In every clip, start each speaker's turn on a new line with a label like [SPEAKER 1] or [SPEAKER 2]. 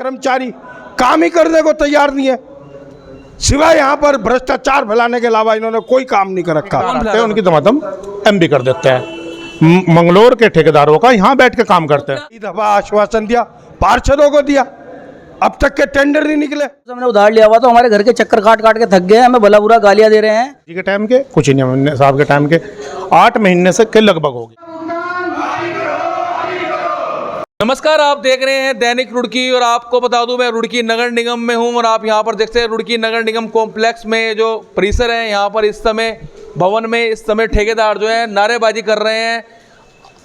[SPEAKER 1] कर्मचारी काम ही करने को तैयार नहीं है, सिवाय यहाँ पर भ्रष्टाचार फैलाने के अलावा इन्होंने कोई काम नहीं कर रखा।
[SPEAKER 2] उनकी दमादम एमबी कर देते हैं, मंगलोर के ठेकेदारों का यहाँ बैठ के काम करते हैं।
[SPEAKER 1] दफा आश्वासन दिया, पार्षदों को दिया, अब तक के टेंडर नहीं निकले।
[SPEAKER 3] हमने उधार लिया हुआ तो हमारे घर के चक्कर काट काट के थक गए, हमें भला बुरा गालियां दे रहे हैं।
[SPEAKER 2] जी के टाइम के कुछ ही नहीं, साहब के टाइम के 8 महीने से के लगभग हो गए।
[SPEAKER 4] नमस्कार, आप देख रहे हैं दैनिक रुड़की और आपको बता दूं मैं रुड़की नगर निगम में हूं और आप यहां पर देखते हैं रुड़की नगर निगम कॉम्प्लेक्स में जो परिसर है, यहां पर इस समय भवन में इस समय ठेकेदार जो है नारेबाजी कर रहे हैं,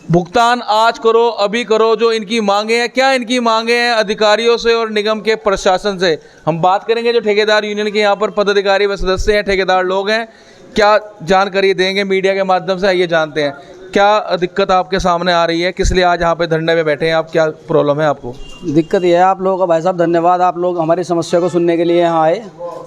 [SPEAKER 4] भुगतान आज करो अभी करो। जो इनकी मांगे हैं, क्या इनकी मांगे हैं अधिकारियों से और निगम के प्रशासन से हम बात करेंगे। जो ठेकेदार यूनियन के यहाँ पर पदाधिकारी व सदस्य हैं, ठेकेदार लोग हैं, क्या जानकारी देंगे मीडिया के माध्यम से, आइए जानते हैं क्या दिक्कत आपके सामने आ रही है, किस लिए आज यहाँ पे धरने में बैठे हैं आप, क्या प्रॉब्लम है आपको?
[SPEAKER 3] दिक्कत यह है आप लोगों का, भाई साहब धन्यवाद, आप लोग हमारी समस्या को सुनने के लिए यहाँ आए।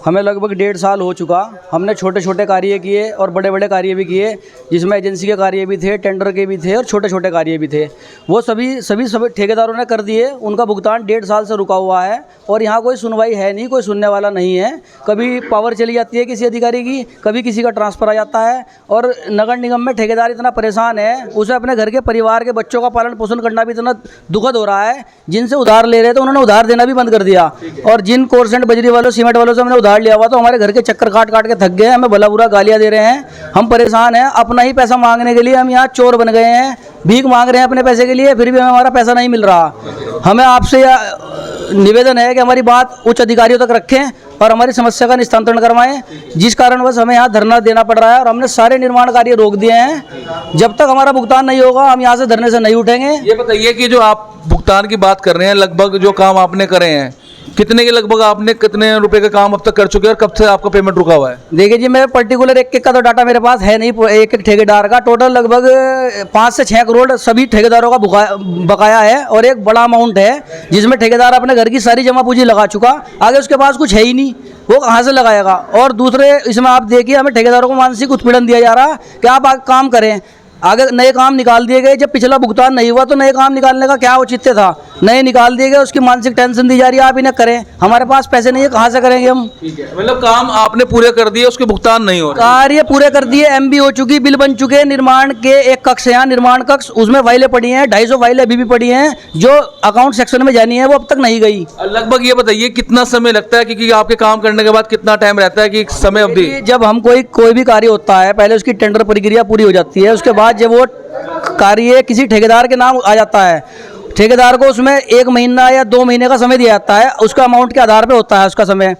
[SPEAKER 3] हमें लगभग 1.5 साल हो चुका, हमने छोटे छोटे कार्य किए और बड़े बड़े कार्य भी किए, जिसमें एजेंसी के कार्य भी थे, टेंडर के भी थे और छोटे छोटे कार्य भी थे। वो सभी ठेकेदारों ने कर दिए, उनका भुगतान 1.5 साल से रुका हुआ है और यहाँ कोई सुनवाई है नहीं, कोई सुनने वाला नहीं है। कभी पावर चली जाती है किसी अधिकारी की, कभी किसी का ट्रांसफ़र आ जाता है और नगर निगम में ठेकेदार इतना परेशान है, उसे अपने घर के परिवार के बच्चों का पालन पोषण करना भी इतना दुखद हो रहा है। जिनसे उधार ले रहे थे उन्होंने उधार देना भी बंद कर दिया और जिन कोर्सेंट बजरी वालों सीमेंट वालों से हमने उधार लिया हुआ तो हमारे घर के चक्कर काट काट के थक गए, हमें भला बुरा गालियां दे रहे हैं, हम परेशान हैं। अपना ही पैसा मांगने के लिए हम यहाँ चोर बन गए हैं, भीख मांग रहे हैं अपने पैसे के लिए, फिर भी हमें हमारा पैसा नहीं मिल रहा। हमें आपसे निवेदन है कि हमारी बात उच्च अधिकारियों तक रखें और हमारी समस्या का निस्तारण करवाएं, जिस कारणवश हमें यहाँ धरना देना पड़ रहा है और हमने सारे निर्माण कार्य रोक दिए हैं। जब तक हमारा भुगतान नहीं होगा हम यहाँ से धरने से नहीं उठेंगे।
[SPEAKER 4] ये बताइए कि जो आप भुगतान की बात कर रहे हैं, लगभग जो काम आपने करे हैं कितने के लगभग, आपने कितने रुपए का काम अब तक कर चुके हैं और कब से आपका पेमेंट रुका हुआ है?
[SPEAKER 3] देखिए जी, मैं पर्टिकुलर एक का तो डाटा मेरे पास है नहीं, एक ठेकेदार का टोटल लगभग 5 से 6 करोड़ सभी ठेकेदारों का बकाया है और एक बड़ा अमाउंट है जिसमें ठेकेदार अपने घर की सारी जमा पूंजी लगा चुका, आगे उसके पास कुछ है ही नहीं, वो कहाँ से लगाएगा। और दूसरे इसमें आप देखिए हमें ठेकेदारों को मानसिक उत्पीड़न दिया जा रहा कि आप आगे काम करें, आगे नए काम निकाल दिए गए। जब पिछला भुगतान नहीं हुआ तो नए काम निकालने का क्या औचित्य था, नए निकाल दिए गए, उसकी मानसिक टेंशन दी जा रही है, आप इन्हें करें, हमारे पास पैसे नहीं है, कहाँ से करेंगे हम।
[SPEAKER 4] ठीक है, मतलब काम आपने पूरे कर दिए, उसके भुगतान नहीं हो रहा,
[SPEAKER 3] कार्य पूरे कर दिए, एमबी हो चुकी, बिल बन चुके, निर्माण के एक कक्ष है यहाँ निर्माण कक्ष, उसमें फाइलें पड़ी हैं, 250 फाइलें अभी भी पड़ी हैं जो अकाउंट सेक्शन में जानी है, वो अब तक नहीं गई।
[SPEAKER 4] लगभग ये बताइए कितना समय लगता है, क्योंकि आपके काम करने के बाद कितना टाइम रहता है कि समय अवधि?
[SPEAKER 3] जब हम कोई भी कार्य होता है, पहले उसकी टेंडर प्रक्रिया पूरी हो जाती है, उसके बाद जब वो कार्य किसी ठेकेदार के नाम आ जाता है, ठेकेदार को उसमें 1 महीना या 2 महीने का समय दिया जाता है, उसका अमाउंट के आधार पे होता है उसका समय।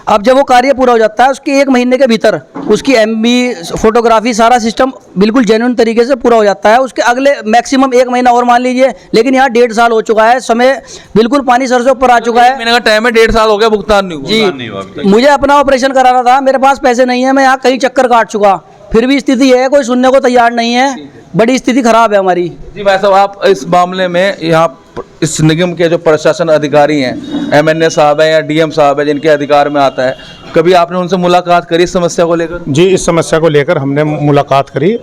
[SPEAKER 3] अब जब वो कार्य पूरा हो जाता है उसके 1 महीने के भीतर उसकी एमबी फोटोग्राफी सारा सिस्टम बिल्कुल जेन्युइन तरीके से पूरा हो जाता है, उसके अगले मैक्सिमम 1 महीना और मान लीजिए, लेकिन यहाँ 1.5 साल हो चुका है, समय बिल्कुल पानी सर से ऊपर आ चुका है।
[SPEAKER 4] महीने का टाइम है, 1.5 साल हो गया, भुगतान नहीं हुआ।
[SPEAKER 3] जी, मुझे अपना ऑपरेशन कराना था, मेरे पास पैसे नहीं है, मैं यहाँ कई चक्कर काट चुका, फिर भी स्थिति है कोई सुनने को तैयार नहीं है, बड़ी स्थिति खराब है हमारी।
[SPEAKER 4] जी भाई साहब, आप इस मामले में यहाँ इस निगम के जो प्रशासन अधिकारी हैं, एमएनए साहब है या डीएम साहब है जिनके अधिकार में आता है, कभी आपने उनसे मुलाकात करी इस समस्या को लेकर?
[SPEAKER 2] जी, इस समस्या को लेकर हमने मुलाकात करी,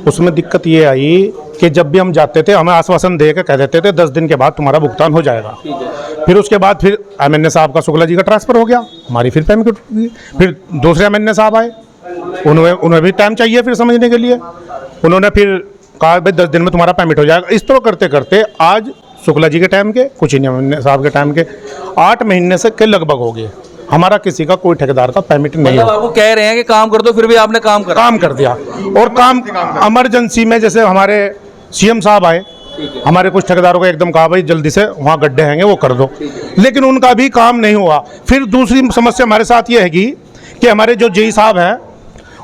[SPEAKER 2] उसमें दिक्कत ये आई कि जब भी हम जाते थे हमें आश्वासन दे के कह देते थे 10 दिन के बाद तुम्हारा भुगतान हो जाएगा। फिर उसके बाद फिर एमएनए साहब का शुक्ला जी का ट्रांसफ़र हो गया, हमारी फिर पेमेंट हुई, फिर दूसरे एमएनए साहब आए, उन्हें भी टाइम चाहिए फिर समझने के लिए, उन्होंने फिर कहा भाई 10 दिन में तुम्हारा पेमेंट हो जाएगा। इस तरह करते करते आज शुक्ला जी के टाइम के, कुछ ही नहीं साहब के टाइम के 8 महीने से के लगभग हो गए, हमारा किसी का कोई ठेकेदार का पेमेंट नहीं
[SPEAKER 4] मतलब आपको कह रहे हैं कि काम कर दो, फिर भी आपने काम
[SPEAKER 2] कर दिया। और काम इमरजेंसी में जैसे हमारे सीएम साहब आए, हमारे कुछ ठेकेदारों को एकदम कहा भाई जल्दी से वहाँ गड्ढे हैंगे वो कर दो, लेकिन उनका भी काम नहीं हुआ। फिर दूसरी समस्या हमारे साथ ये है कि हमारे जो जेई साहब हैं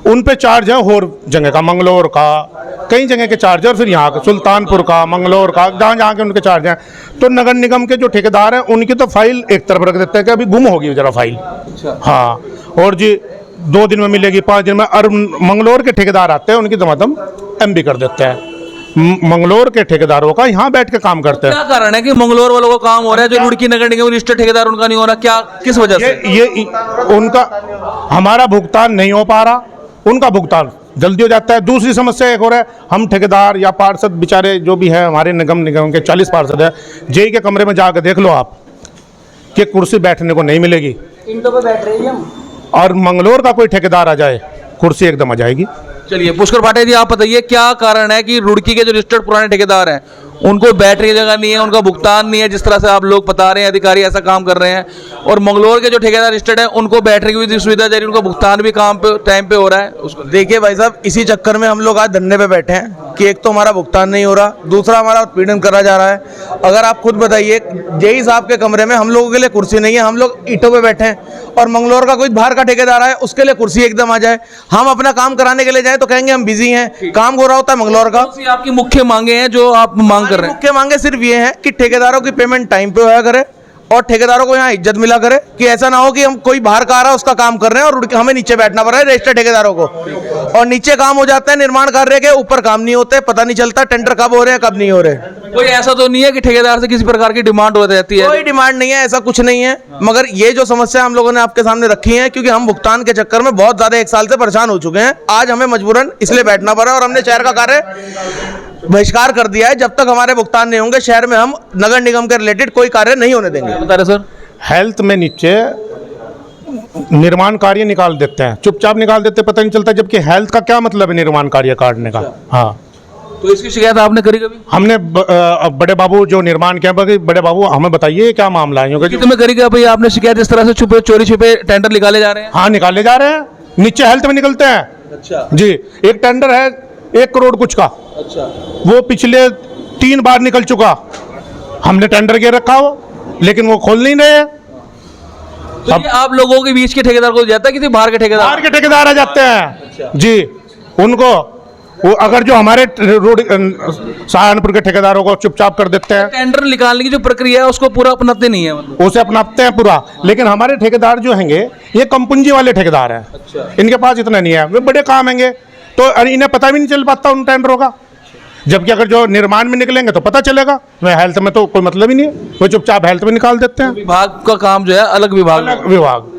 [SPEAKER 2] उन पे चार्ज है और जगह का, मंगलोर का, कई जगह के चार्ज है, और फिर यहाँ का सुल्तानपुर का, मंगलोर का, जहाँ के उनके चार्ज हैं। तो नगर निगम के जो ठेकेदार हैं उनकी तो फाइल एक तरफ रख देते हैं कि अभी गुम होगी जरा फाइल। हाँ, और जी 2 दिन में मिलेगी, 5 दिन में। और मंगलोर के ठेकेदार आते हैं, उनकी दमादम एमबी कर देते हैं। मंगलोर के ठेकेदारों का यहाँ बैठ के काम करते हैं।
[SPEAKER 4] क्या कारण है कि मंगलोर वालों को काम हो रहा है जो रुड़की नगर निगम रजिस्टर्ड ठेकेदार उनका नहीं हो रहा, क्या किस वजह से?
[SPEAKER 2] ये उनका हमारा भुगतान नहीं हो पा रहा, उनका भुगतान जल्दी हो जाता है। दूसरी समस्या एक हो रहा है, हम ठेकेदार या पार्षद बेचारे जो भी है हमारे निगम के 40 पार्षद है, जेई के कमरे में जाकर देख लो आप, कि कुर्सी बैठने को नहीं मिलेगी,
[SPEAKER 3] ईंटों पे बैठ रहे हैं हम।
[SPEAKER 2] और मंगलोर का कोई ठेकेदार आ जाए कुर्सी एकदम आ जाएगी।
[SPEAKER 4] चलिए पुष्कर भाटिया जी, आप बताइए क्या कारण है कि रुड़की के जो रजिस्टर्ड पुराने ठेकेदार हैं उनको बैटरी जगह नहीं है, उनका भुगतान नहीं है, जिस तरह से आप लोग बता रहे हैं अधिकारी ऐसा काम कर रहे हैं, और मंगलोर के जो ठेकेदार रजिस्टर्ड हैं उनको बैटरी की भी सुविधा जा रही है, उनका भुगतान भी काम पे टाइम पे हो रहा है उसको।
[SPEAKER 5] देखिए भाई साहब, इसी चक्कर में हम लोग आज धरने पे बैठे हैं कि एक तो हमारा भुगतान नहीं हो रहा, दूसरा हमारा उत्पीड़न करा जा रहा है। अगर आप खुद बताइए, जेई साहब के कमरे में हम लोगों के लिए कुर्सी नहीं है, हम लोग ईंटों पे बैठे हैं, और मंगलोर का कोई बाहर का ठेकेदार आए उसके लिए कुर्सी एकदम आ जाए। हम अपना काम कराने के लिए जाए तो कहेंगे हम बिजी हैं, काम हो रहा होता है मंगलोर का।
[SPEAKER 4] कौन सी आपकी मुख्य मांगे हैं जो आप मांग कर रहे हैं?
[SPEAKER 5] मुख्य मांगे सिर्फ ये है कि ठेकेदारों की पेमेंट टाइम पे होया करे और ठेकेदारों को यहाँ इज्जत मिला करे, कि ऐसा ना हो कि हम कोई बाहर का आ रहा है उसका काम कर रहे हैं और हमें नीचे बैठना पड़ रहा है रजिस्टर्ड ठेकेदारों को, और नीचे काम हो जाता है निर्माण कार्य के, ऊपर काम नहीं होते, पता नहीं चलता टेंडर कब हो रहे हैं कब नहीं हो रहे।
[SPEAKER 4] कोई ऐसा तो नहीं है कि ठेकेदार से किसी प्रकार की डिमांड हो जाती है?
[SPEAKER 5] कोई डिमांड नहीं है, ऐसा कुछ नहीं है, मगर ये जो समस्या हम लोगों ने आपके सामने रखी है, क्योंकि हम भुगतान के चक्कर में बहुत ज्यादा 1 साल से परेशान हो चुके हैं, आज हमें मजबूरन इसलिए बैठना पड़ा और हमने शहर का कार्य बहिष्कार कर दिया है। जब तक हमारे भुगतान नहीं होंगे शहर में हम नगर निगम के रिलेटेड कोई कार्य नहीं होने देंगे।
[SPEAKER 4] बता रहे सर,
[SPEAKER 2] हेल्थ में नीचे निर्माण कार्य निकाल देते हैं, चुपचाप निकाल देते हैं, पता नहीं चलता, जबकि हेल्थ का क्या मतलब है निर्माण कार्य काटने का। हाँ,
[SPEAKER 4] तो इसकी शिकायत आपने करी कभी?
[SPEAKER 2] हमने बड़े बाबू जो निर्माण किया, बड़े बाबू हमें बताइए क्या मामला है, क्योंकि
[SPEAKER 4] तुम्हें करी क्या भाई आपने शिकायत इस तरह से छुपे चोरी छुपे टेंडर निकाले जा रहे हैं?
[SPEAKER 2] हाँ निकाले जा रहे हैं, नीचे हेल्थ में निकलते हैं।
[SPEAKER 4] अच्छा
[SPEAKER 2] जी, एक टेंडर है 1 करोड़ कुछ का,
[SPEAKER 4] अच्छा,
[SPEAKER 2] वो पिछले 3 बार निकल चुका, हमने टेंडर के रखा हो लेकिन वो खोल नहीं रहे हैं।
[SPEAKER 4] तो ये आप लोगों के बीच के ठेकेदार को जाता है किसी बाहर के ठेकेदार?
[SPEAKER 2] बाहर के ठेकेदार आ जाते हैं जी, उनको वो अगर जो हमारे रोड सहारनपुर के ठेकेदारों को चुपचाप कर देते हैं,
[SPEAKER 4] टेंडर निकालने की जो प्रक्रिया है उसको पूरा अपनाते नहीं है मतलब?
[SPEAKER 2] उसे अपनाते हैं पूरा, लेकिन हमारे ठेकेदार जो हैंगे ये कम पूंजी वाले ठेकेदार हैं।
[SPEAKER 4] अच्छा।
[SPEAKER 2] इनके पास इतना नहीं है, वे बड़े काम हैंगे तो इन्हें पता भी नहीं चल पाता उन टेंडरों का, जबकि अगर जो निर्माण में निकलेंगे तो पता चलेगा। वे हेल्थ में तो कोई मतलब ही नहीं है, वो चुपचाप हेल्थ में निकाल देते हैं।
[SPEAKER 4] विभाग का काम जो है अलग विभाग
[SPEAKER 2] अलग विभाग,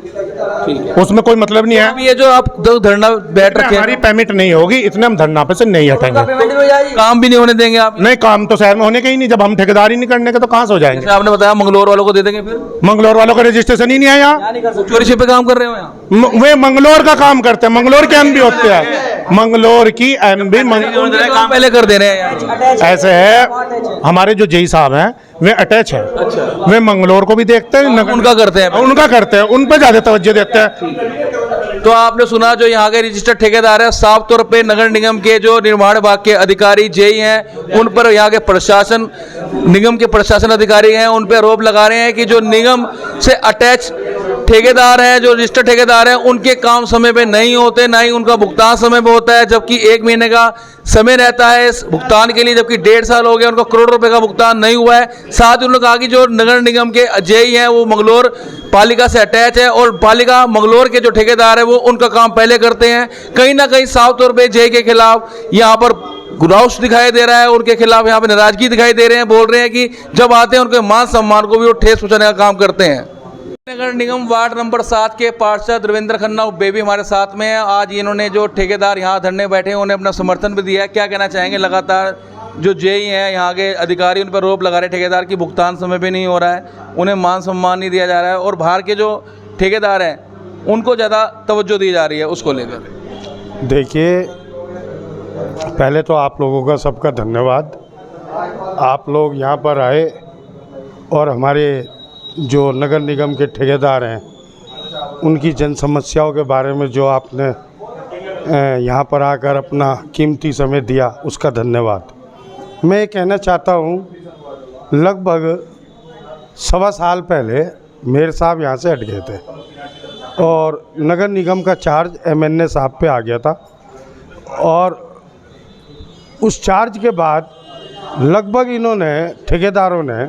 [SPEAKER 2] उसमें कोई मतलब नहीं है।
[SPEAKER 4] अब ये जो आप धरना बैठ रखे
[SPEAKER 2] हमारी
[SPEAKER 4] हैं,
[SPEAKER 2] पेमेंट नहीं होगी इतने हम धरना पे से नहीं हटेंगे।
[SPEAKER 4] काम भी नहीं होने देंगे आप?
[SPEAKER 2] नहीं, काम तो शहर में होने के ही नहीं, जब हम ठेकेदार ही नहीं करने के तो कहाँ से हो जाएंगे।
[SPEAKER 4] जैसे आपने बताया मंगलोर वालों को दे देंगे, फिर
[SPEAKER 2] मंगलोर वालों का रजिस्ट्रेशन ही नहीं है यहाँ,
[SPEAKER 4] चोरी छिपे काम कर रहे हो यहाँ?
[SPEAKER 2] वे मंगलोर का काम करते हैं, मंगलोर के एमबी होते हैं, मंगलोर की एमबी
[SPEAKER 4] काम पहले कर दे रहे हैं यार।
[SPEAKER 2] ऐसे है। हमारे जो जेई साहब हैं वे अटैच है, वे मंगलोर को भी देखते हैं,
[SPEAKER 4] उनका करते हैं,
[SPEAKER 2] उनका करते हैं, उन पर ज्यादा तवज्जो देते हैं।
[SPEAKER 4] तो आपने सुना जो यहाँ के रजिस्टर्ड ठेकेदार है, साफ तौर पे नगर निगम के जो निर्माण विभाग के अधिकारी जेई हैं उन पर यहाँ के प्रशासन निगम के प्रशासन अधिकारी हैं उन पर आरोप लगा रहे हैं कि जो निगम से अटैच ठेकेदार हैं, जो रजिस्टर्ड ठेकेदार हैं, उनके काम समय पे नहीं होते, ना ही उनका भुगतान समय पे होता है, जबकि 1 महीने का समय रहता है इस भुगतान के लिए, जबकि 1.5 साल हो गया उनका करोड़ रुपए का भुगतान नहीं हुआ है। साथ ही उन्होंने कहा कि जो नगर निगम के जेई हैं वो मंगलोर पालिका से अटैच है और पालिका मंगलोर के जो ठेकेदार है वो उनका काम पहले करते हैं। कहीं ना कहीं साफ तौर पर जेई के खिलाफ यहाँ पर गुनाह दिखाई दे रहा है, उनके खिलाफ यहाँ पे नाराजगी दिखाई दे रहे हैं, बोल रहे हैं कि जब आते हैं उनके मान सम्मान को भी वो ठेस पहुंचाने का काम करते हैं। नगर निगम वार्ड नंबर 7 के पार्षद रविंद्र खन्ना बेबी हमारे साथ में है। आज इन्होंने जो ठेकेदार यहाँ धरने बैठे हैं उन्हें अपना समर्थन भी दिया है। क्या कहना चाहेंगे? लगातार जो जेई हैं यहाँ के अधिकारी उन पर आरोप लगा रहे ठेकेदार की भुगतान समय पे नहीं हो रहा है, उन्हें मान सम्मान नहीं दिया जा रहा है और बाहर के जो ठेकेदार हैं उनको ज़्यादा तवज्जो दी जा रही है, उसको लेकर।
[SPEAKER 1] देखिए, पहले तो आप लोगों का सबका धन्यवाद, आप लोग यहाँ पर आए और हमारे जो नगर निगम के ठेकेदार हैं उनकी जन समस्याओं के बारे में जो आपने यहाँ पर आकर अपना कीमती समय दिया, उसका धन्यवाद। मैं ये कहना चाहता हूँ, लगभग 1.25 साल पहले मेयर साहब यहाँ से हट गए थे और नगर निगम का चार्ज MNA साहब पे आ गया था, और उस चार्ज के बाद लगभग इन्होंने ठेकेदारों ने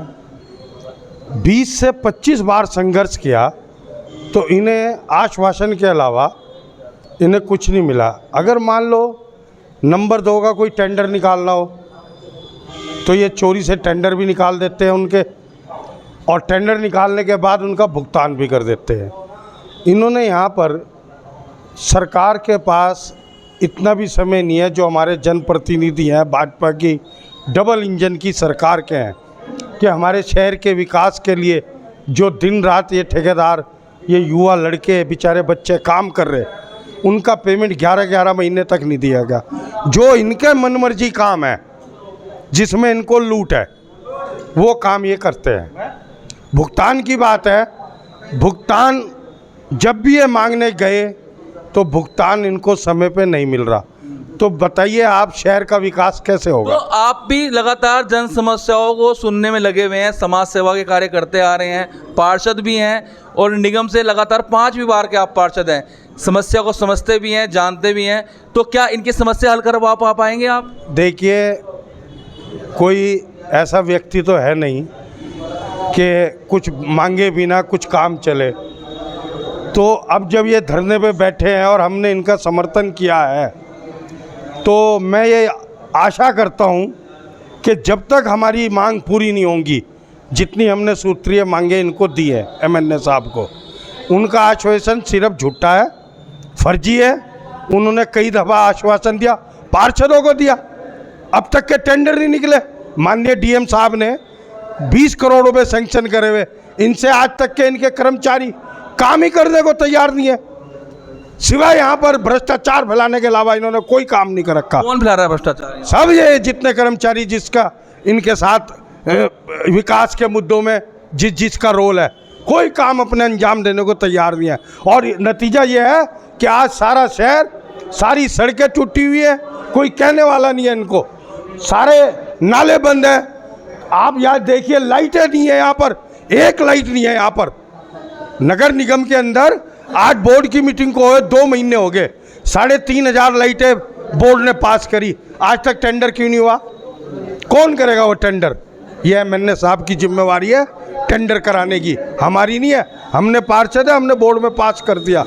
[SPEAKER 1] 20 से 25 बार संघर्ष किया, तो इन्हें आश्वासन के अलावा इन्हें कुछ नहीं मिला। अगर मान लो नंबर 2 का कोई टेंडर निकालना हो तो ये चोरी से टेंडर भी निकाल देते हैं उनके, और टेंडर निकालने के बाद उनका भुगतान भी कर देते हैं। इन्होंने यहाँ पर सरकार के पास इतना भी समय नहीं है, जो हमारे जनप्रतिनिधि हैं भाजपा की डबल इंजन की सरकार के हैं, कि हमारे शहर के विकास के लिए जो दिन रात ये ठेकेदार, ये युवा लड़के बेचारे बच्चे काम कर रहे, उनका पेमेंट 11-11 महीने तक नहीं दिया गया। जो इनके मनमर्जी काम है, जिसमें इनको लूट है, वो काम ये करते हैं। भुगतान की बात है, भुगतान जब भी ये मांगने गए तो भुगतान इनको समय पे नहीं मिल रहा। तो बताइए आप शहर का विकास कैसे
[SPEAKER 4] तो
[SPEAKER 1] होगा?
[SPEAKER 4] आप भी लगातार जन समस्याओं को सुनने में लगे हुए हैं, समाज सेवा के कार्य करते आ रहे हैं, पार्षद भी हैं और निगम से लगातार 5वीं बार के आप पार्षद हैं, समस्या को समझते भी हैं, जानते भी हैं। तो क्या इनकी समस्या हल करवा पाएंगे आप?
[SPEAKER 1] देखिए, कोई ऐसा व्यक्ति तो है नहीं कि कुछ मांगे बिना कुछ काम चले। तो अब जब ये धरने पे बैठे हैं और हमने इनका समर्थन किया है, तो मैं ये आशा करता हूँ कि जब तक हमारी मांग पूरी नहीं होंगी, जितनी हमने सूत्रीय मांगे इनको दी है एमएनए साहब को, उनका आश्वासन सिर्फ झूठा है, फर्जी है। उन्होंने कई दफ़ा आश्वासन दिया, पार्षदों को दिया, अब तक के टेंडर नहीं निकले। माननीय डीएम साहब ने 20 करोड़ रुपए सैंक्शन करे हुए, इनसे आज तक के इनके कर्मचारी काम ही करने को तैयार नहीं है। सिवाय यहाँ पर भ्रष्टाचार फैलाने के अलावा इन्होंने कोई काम नहीं कर रखा।
[SPEAKER 4] कौन फैला रहा है भ्रष्टाचार?
[SPEAKER 1] सब ये जितने कर्मचारी जिसका इनके साथ विकास के मुद्दों में जिसका रोल है, कोई काम अपने अंजाम देने को तैयार नहीं है। और नतीजा ये है कि आज सारा शहर, सारी सड़कें टूटी हुई है, कोई कहने वाला नहीं है इनको, सारे नाले बंद हैं। आप यहाँ देखिए, लाइटें नहीं है यहाँ पर, एक लाइट नहीं है यहाँ पर। नगर निगम के अंदर आज बोर्ड की मीटिंग को 2 महीने हो गए, 3,500 लाइटें बोर्ड ने पास करी, आज तक टेंडर क्यों नहीं हुआ? कौन करेगा वो टेंडर? ये एमएनए साहब की जिम्मेवारी है टेंडर कराने की, हमारी नहीं है। हमने पार्षद है, हमने बोर्ड में पास कर दिया।